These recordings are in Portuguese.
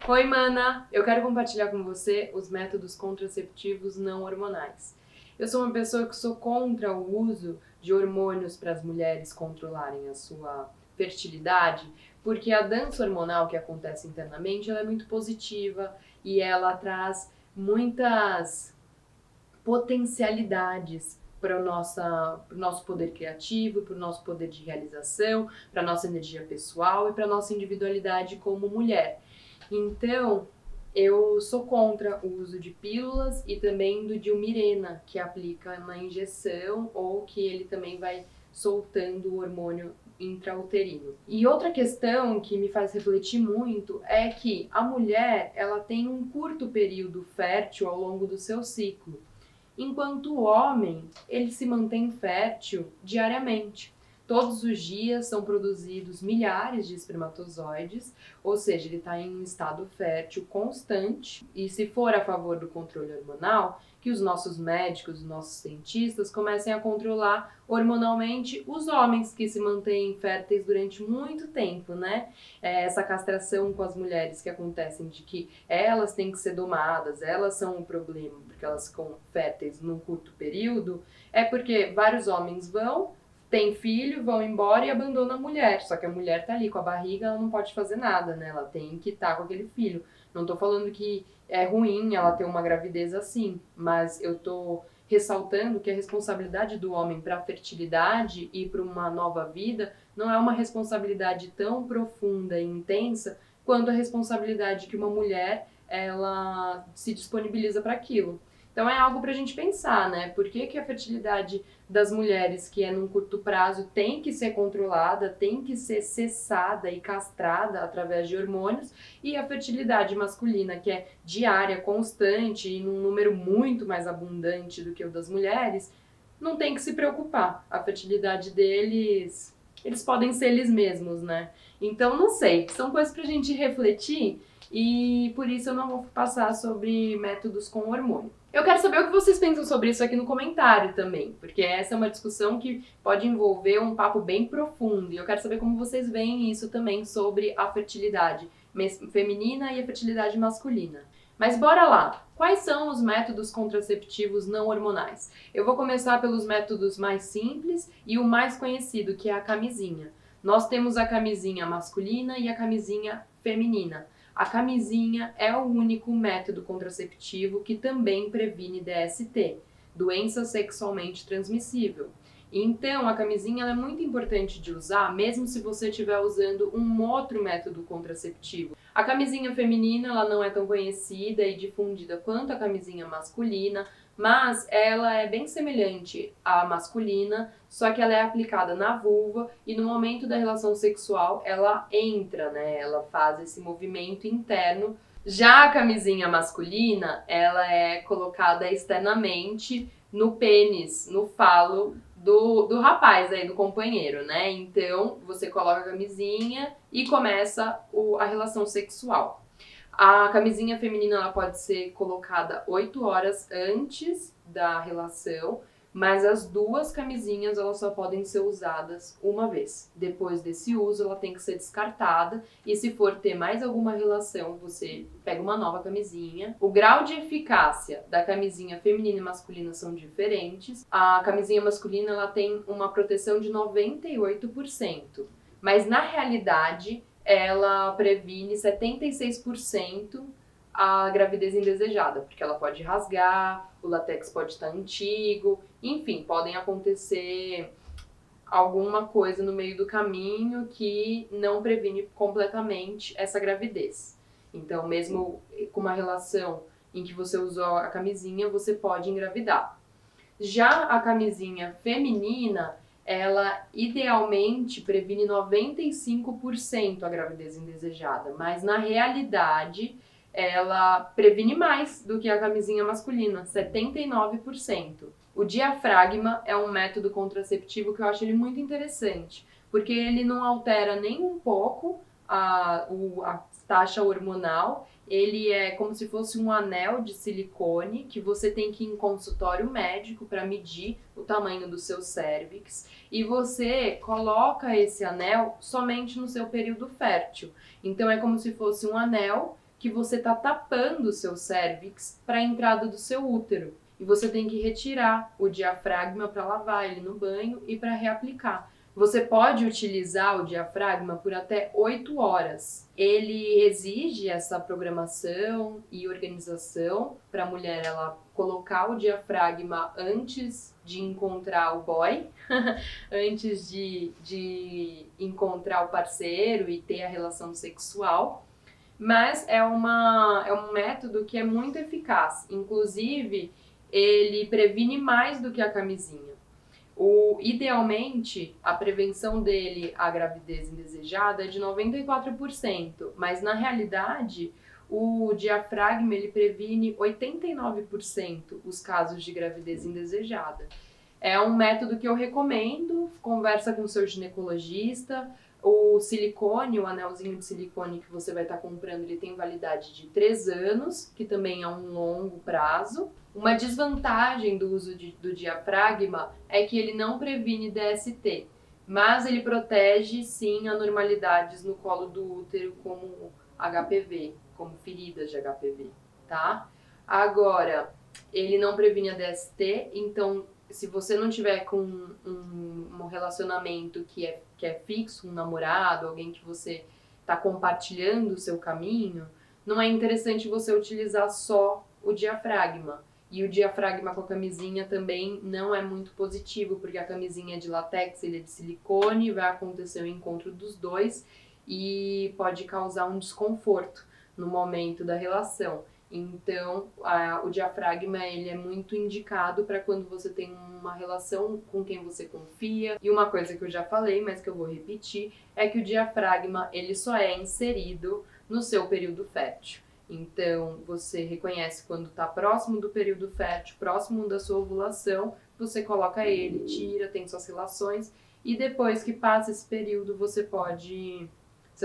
Oi, mana! Eu quero compartilhar com você os métodos contraceptivos não hormonais. Eu sou uma pessoa que sou contra o uso de hormônios para as mulheres controlarem a sua fertilidade, porque a dança hormonal que acontece internamente ela é muito positiva e ela traz muitas potencialidades para o nosso poder criativo, para o nosso poder de realização, para a nossa energia pessoal e para a nossa individualidade como mulher. Então, eu sou contra o uso de pílulas e também do Dilmirena, que aplica na injeção ou que ele também vai soltando o hormônio intrauterino. E outra questão que me faz refletir muito é que a mulher, ela tem um curto período fértil ao longo do seu ciclo, enquanto o homem, ele se mantém fértil diariamente. Todos os dias são produzidos milhares de espermatozoides, ou seja, ele está em um estado fértil constante. E se for a favor do controle hormonal, que os nossos médicos, os nossos cientistas comecem a controlar hormonalmente os homens que se mantêm férteis durante muito tempo, né? Essa castração com as mulheres que acontecem de que elas têm que ser domadas, elas são o problema, porque elas ficam férteis num curto período, é porque vários homens têm filho, vão embora e abandonam a mulher. Só que a mulher tá ali com a barriga, ela não pode fazer nada, né? Ela tem que estar com aquele filho. Não tô falando que é ruim ela ter uma gravidez assim, mas eu tô ressaltando que a responsabilidade do homem para a fertilidade e para uma nova vida não é uma responsabilidade tão profunda e intensa quanto a responsabilidade que uma mulher ela se disponibiliza para aquilo. Então é algo para a gente pensar, né? Por que, que a fertilidade das mulheres, que é num curto prazo, tem que ser controlada, tem que ser cessada e castrada através de hormônios, e a fertilidade masculina, que é diária, constante e num número muito mais abundante do que o das mulheres, não tem que se preocupar. A fertilidade deles, eles podem ser eles mesmos, né? Então, não sei, são coisas pra gente refletir e por isso eu não vou passar sobre métodos com hormônio. Eu quero saber o que vocês pensam sobre isso aqui no comentário também, porque essa é uma discussão que pode envolver um papo bem profundo e eu quero saber como vocês veem isso também sobre a fertilidade feminina e a fertilidade masculina. Mas bora lá! Quais são os métodos contraceptivos não hormonais? Eu vou começar pelos métodos mais simples e o mais conhecido, que é a camisinha. Nós temos a camisinha masculina e a camisinha feminina. A camisinha é o único método contraceptivo que também previne DST, doença sexualmente transmissível. Então, a camisinha é muito importante de usar, mesmo se você estiver usando um outro método contraceptivo. A camisinha feminina ela não é tão conhecida e difundida quanto a camisinha masculina, mas ela é bem semelhante à masculina, só que ela é aplicada na vulva e no momento da relação sexual ela entra, né? Ela faz esse movimento interno. Já a camisinha masculina, ela é colocada externamente no pênis, no falo do rapaz aí, do companheiro, né? Então, você coloca a camisinha e começa a relação sexual. A camisinha feminina ela pode ser colocada 8 horas antes da relação, mas as duas camisinhas elas só podem ser usadas uma vez. Depois desse uso, ela tem que ser descartada e se for ter mais alguma relação, você pega uma nova camisinha. O grau de eficácia da camisinha feminina e masculina são diferentes. A camisinha masculina ela tem uma proteção de 98%, mas na realidade ela previne 76% a gravidez indesejada, porque ela pode rasgar, o látex pode estar antigo, enfim, podem acontecer alguma coisa no meio do caminho que não previne completamente essa gravidez. Então, mesmo com uma relação em que você usou a camisinha, você pode engravidar. Já a camisinha feminina, ela idealmente previne 95% a gravidez indesejada, mas na realidade ela previne mais do que a camisinha masculina, 79%. O diafragma é um método contraceptivo que eu acho ele muito interessante, porque ele não altera nem um pouco a taxa hormonal. Ele é como se fosse um anel de silicone que você tem que ir em consultório médico para medir o tamanho do seu cérvix e você coloca esse anel somente no seu período fértil. Então é como se fosse um anel que você está tapando o seu cérvix para a entrada do seu útero. E você tem que retirar o diafragma para lavar ele no banho e para reaplicar. Você pode utilizar o diafragma por até 8 horas. Ele exige essa programação e organização para a mulher ela colocar o diafragma antes de encontrar o boy, antes de encontrar o parceiro e ter a relação sexual. Mas é um método que é muito eficaz. Inclusive, ele previne mais do que a camisinha. Idealmente, a prevenção dele à gravidez indesejada é de 94%, mas na realidade, o diafragma ele previne 89% os casos de gravidez indesejada. É um método que eu recomendo, conversa com o seu ginecologista. O silicone, o anelzinho de silicone que você vai estar comprando, ele tem validade de 3 anos, que também é um longo prazo. Uma desvantagem do uso do diafragma é que ele não previne DST, mas ele protege sim anormalidades no colo do útero, como HPV, como feridas de HPV, tá? Agora, ele não previne a DST, então se você não tiver com um relacionamento que é fixo, um namorado, alguém que você está compartilhando o seu caminho, não é interessante você utilizar só o diafragma. E o diafragma com a camisinha também não é muito positivo, porque a camisinha é de látex, ele é de silicone, vai acontecer o encontro dos dois e pode causar um desconforto no momento da relação. Então, o diafragma ele é muito indicado para quando você tem uma relação com quem você confia. E uma coisa que eu já falei, mas que eu vou repetir, é que o diafragma ele só é inserido no seu período fértil. Então, você reconhece quando está próximo do período fértil, próximo da sua ovulação, você coloca ele, tira, tem suas relações e depois que passa esse período você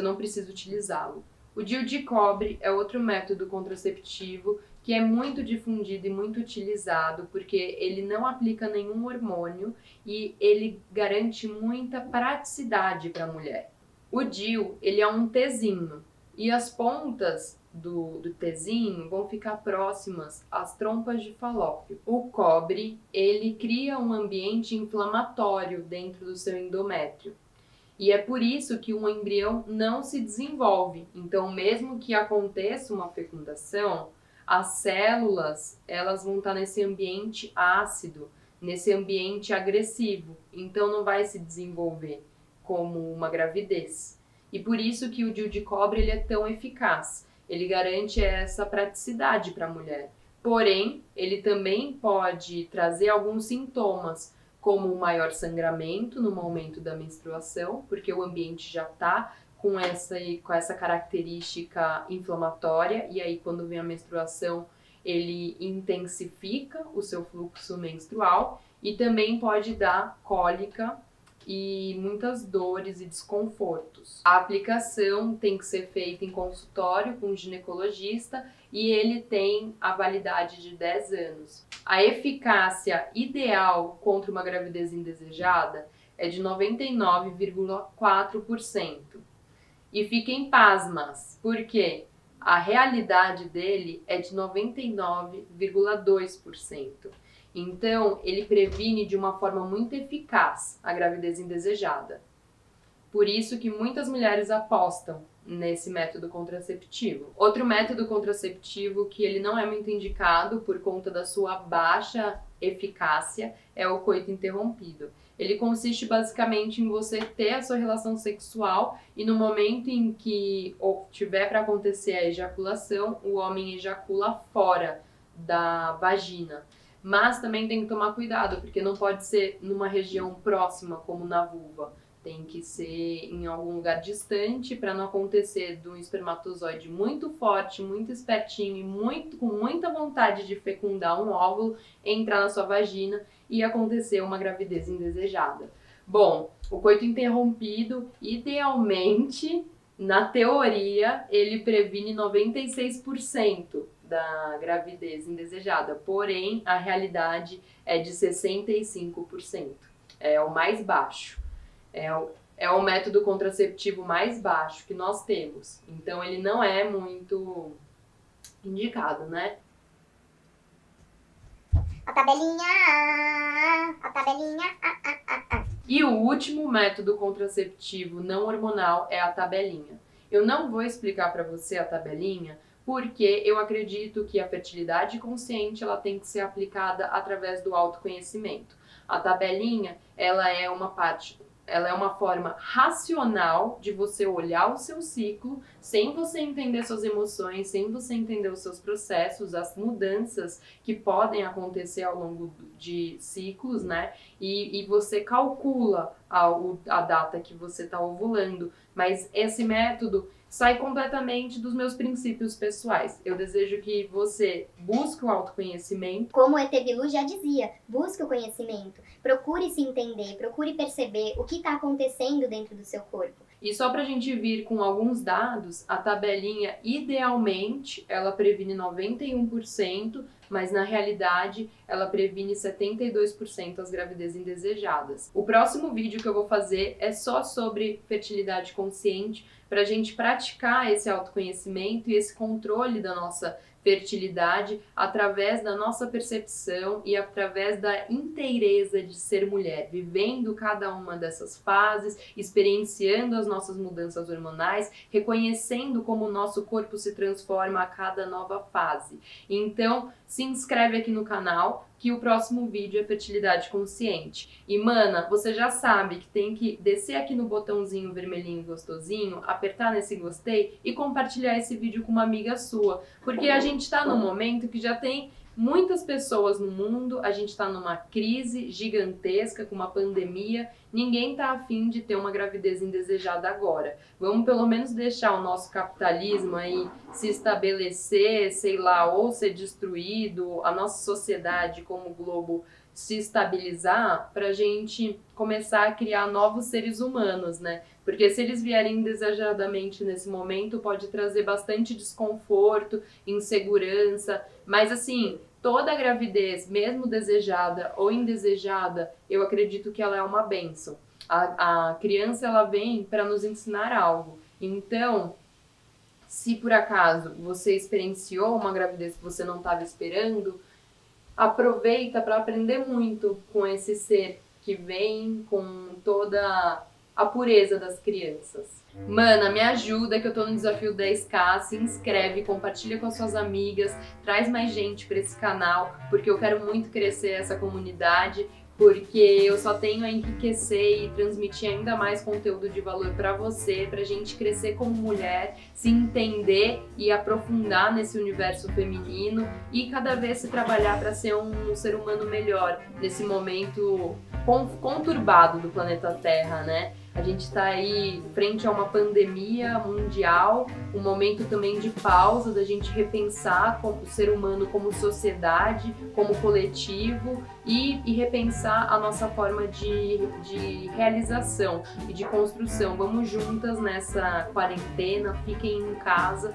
não precisa utilizá-lo. O DIU de cobre é outro método contraceptivo que é muito difundido e muito utilizado porque ele não aplica nenhum hormônio e ele garante muita praticidade para a mulher. O DIU, ele é um Tzinho e as pontas do Tzinho vão ficar próximas às trompas de falópio. O cobre, ele cria um ambiente inflamatório dentro do seu endométrio. E é por isso que um embrião não se desenvolve. Então, mesmo que aconteça uma fecundação, as células elas vão estar nesse ambiente ácido, nesse ambiente agressivo. Então, não vai se desenvolver como uma gravidez. E por isso que o DIU de cobre ele é tão eficaz. Ele garante essa praticidade para a mulher. Porém, ele também pode trazer alguns sintomas, como um maior sangramento no momento da menstruação, porque o ambiente já está com essa característica inflamatória, e aí quando vem a menstruação, ele intensifica o seu fluxo menstrual, e também pode dar cólica e muitas dores e desconfortos. A aplicação tem que ser feita em consultório com o ginecologista e ele tem a validade de 10 anos. A eficácia ideal contra uma gravidez indesejada é de 99,4%. E fiquem pasmas, porque a realidade dele é de 99,2%. Então, ele previne de uma forma muito eficaz a gravidez indesejada. Por isso que muitas mulheres apostam nesse método contraceptivo. Outro método contraceptivo que ele não é muito indicado por conta da sua baixa eficácia é o coito interrompido. Ele consiste basicamente em você ter a sua relação sexual e no momento em que tiver para acontecer a ejaculação, o homem ejacula fora da vagina. Mas também tem que tomar cuidado, porque não pode ser numa região próxima, como na vulva. Tem que ser em algum lugar distante para não acontecer de um espermatozoide muito forte, muito espertinho e com muita vontade de fecundar um óvulo, entrar na sua vagina e acontecer uma gravidez indesejada. Bom, o coito interrompido, idealmente, na teoria, ele previne 96% da gravidez indesejada, porém a realidade é de 65%. É o mais baixo. É o método contraceptivo mais baixo que nós temos. Então ele não é muito indicado, né? A tabelinha, a tabelinha, E o último método contraceptivo não hormonal é a tabelinha. Eu não vou explicar para você a tabelinha porque eu acredito que a fertilidade consciente ela tem que ser aplicada através do autoconhecimento. A tabelinha, ela é uma forma racional de você olhar o seu ciclo sem você entender suas emoções, sem você entender os seus processos, as mudanças que podem acontecer ao longo de ciclos, né? E você calcula a data que você está ovulando, mas esse método sai completamente dos meus princípios pessoais. Eu desejo que você busque o autoconhecimento. Como o ET Bilu já dizia, busque o conhecimento, procure se entender, procure perceber o que está acontecendo dentro do seu corpo. E só para a gente vir com alguns dados, a tabelinha, idealmente, ela previne 91%, mas na realidade ela previne 72% as gravidezes indesejadas. O próximo vídeo que eu vou fazer é só sobre fertilidade consciente, para a gente praticar esse autoconhecimento e esse controle da nossa fertilidade através da nossa percepção e através da inteireza de ser mulher, vivendo cada uma dessas fases, experienciando as nossas mudanças hormonais, reconhecendo como o nosso corpo se transforma a cada nova fase. Então, se inscreve aqui no canal que o próximo vídeo é fertilidade consciente. E mana, você já sabe que tem que descer aqui no botãozinho vermelhinho gostosinho, apertar nesse gostei e compartilhar esse vídeo com uma amiga sua, porque a gente tá num momento que já tem muitas pessoas no mundo, a gente está numa crise gigantesca, com uma pandemia, ninguém tá afim de ter uma gravidez indesejada agora. Vamos pelo menos deixar o nosso capitalismo aí se estabelecer, sei lá, ou ser destruído, a nossa sociedade como globo se estabilizar pra gente começar a criar novos seres humanos, né? Porque se eles vierem indesejadamente nesse momento, pode trazer bastante desconforto, insegurança, mas assim, toda gravidez, mesmo desejada ou indesejada, eu acredito que ela é uma bênção. A criança, ela vem para nos ensinar algo. Então, se por acaso você experienciou uma gravidez que você não estava esperando, aproveita para aprender muito com esse ser que vem com toda a pureza das crianças. Mana, me ajuda que eu tô no desafio 10K, se inscreve, compartilha com as suas amigas, traz mais gente para esse canal, porque eu quero muito crescer essa comunidade, porque eu só tenho a enriquecer e transmitir ainda mais conteúdo de valor para você, pra gente crescer como mulher, se entender e aprofundar nesse universo feminino e cada vez se trabalhar para ser um ser humano melhor nesse momento conturbado do planeta Terra, né? A gente está aí frente a uma pandemia mundial, um momento também de pausa, da gente repensar como o ser humano como sociedade, como coletivo e repensar a nossa forma de realização e de construção. Vamos juntas nessa quarentena, fiquem em casa,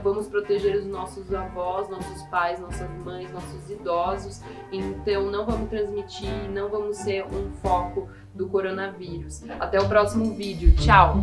vamos proteger os nossos avós, nossos pais, nossas mães, nossos idosos. Então não vamos transmitir, não vamos ser um foco do coronavírus. Até o próximo vídeo. Tchau!